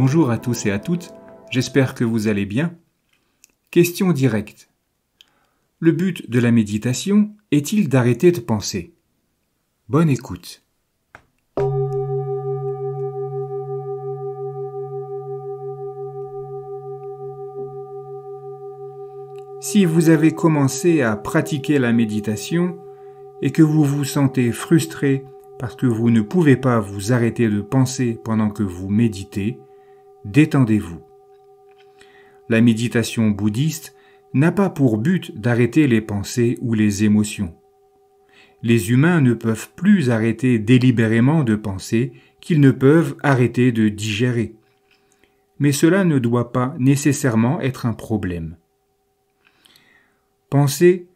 Bonjour à tous et à toutes, j'espère que vous allez bien. Question directe. Le but de la méditation est-il d'arrêter de penser? Bonne écoute. Si vous avez commencé à pratiquer la méditation et que vous vous sentez frustré parce que vous ne pouvez pas vous arrêter de penser pendant que vous méditez, détendez-vous. La méditation bouddhiste n'a pas pour but d'arrêter les pensées ou les émotions. Les humains ne peuvent plus arrêter délibérément de penser qu'ils ne peuvent arrêter de digérer. Mais cela ne doit pas nécessairement être un problème. Penser,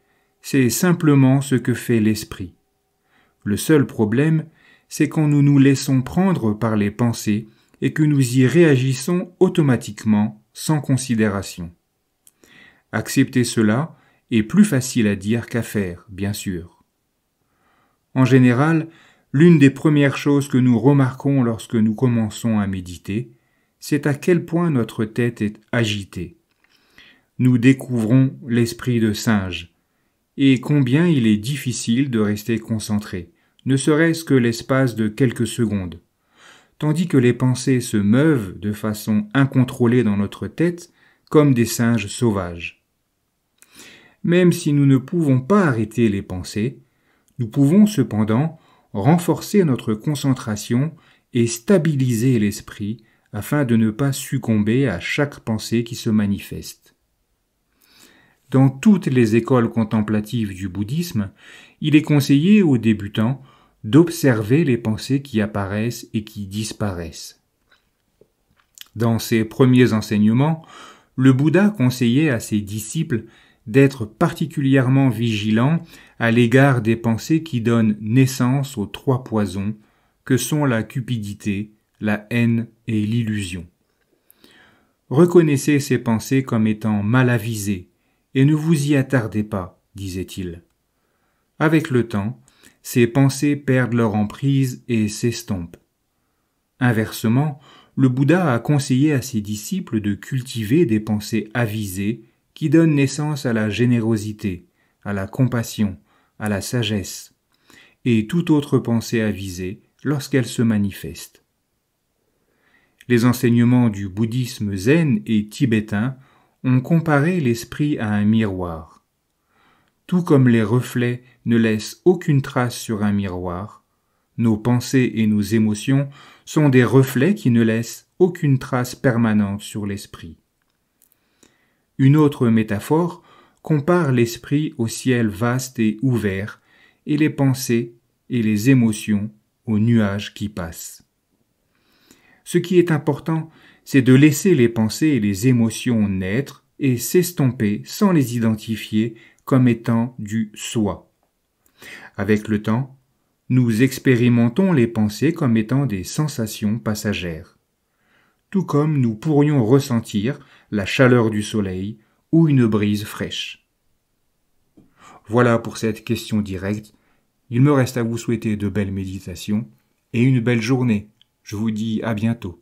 c'est simplement ce que fait l'esprit. Le seul problème, c'est quand nous nous laissons prendre par les pensées et que nous y réagissons automatiquement, sans considération. Accepter cela est plus facile à dire qu'à faire, bien sûr. En général, l'une des premières choses que nous remarquons lorsque nous commençons à méditer, c'est à quel point notre tête est agitée. Nous découvrons l'esprit de singe, et combien il est difficile de rester concentré, ne serait-ce que l'espace de quelques secondes. Tandis que les pensées se meuvent de façon incontrôlée dans notre tête, comme des singes sauvages. Même si nous ne pouvons pas arrêter les pensées, nous pouvons cependant renforcer notre concentration et stabiliser l'esprit afin de ne pas succomber à chaque pensée qui se manifeste. Dans toutes les écoles contemplatives du bouddhisme, il est conseillé aux débutants d'observer les pensées qui apparaissent et qui disparaissent. Dans ses premiers enseignements, le Bouddha conseillait à ses disciples d'être particulièrement vigilants à l'égard des pensées qui donnent naissance aux trois poisons que sont la cupidité, la haine et l'illusion. Reconnaissez ces pensées comme étant mal avisées et ne vous y attardez pas, disait-il. Avec le temps, ces pensées perdent leur emprise et s'estompent. Inversement, le Bouddha a conseillé à ses disciples de cultiver des pensées avisées qui donnent naissance à la générosité, à la compassion, à la sagesse, et toute autre pensée avisée lorsqu'elle se manifeste. Les enseignements du bouddhisme zen et tibétain ont comparé l'esprit à un miroir. Tout comme les reflets ne laissent aucune trace sur un miroir, nos pensées et nos émotions sont des reflets qui ne laissent aucune trace permanente sur l'esprit. Une autre métaphore compare l'esprit au ciel vaste et ouvert, et les pensées et les émotions aux nuages qui passent. Ce qui est important, c'est de laisser les pensées et les émotions naître et s'estomper sans les identifier comme étant du soi. Avec le temps, nous expérimentons les pensées comme étant des sensations passagères, tout comme nous pourrions ressentir la chaleur du soleil ou une brise fraîche. Voilà pour cette question directe. Il me reste à vous souhaiter de belles méditations et une belle journée. Je vous dis à bientôt.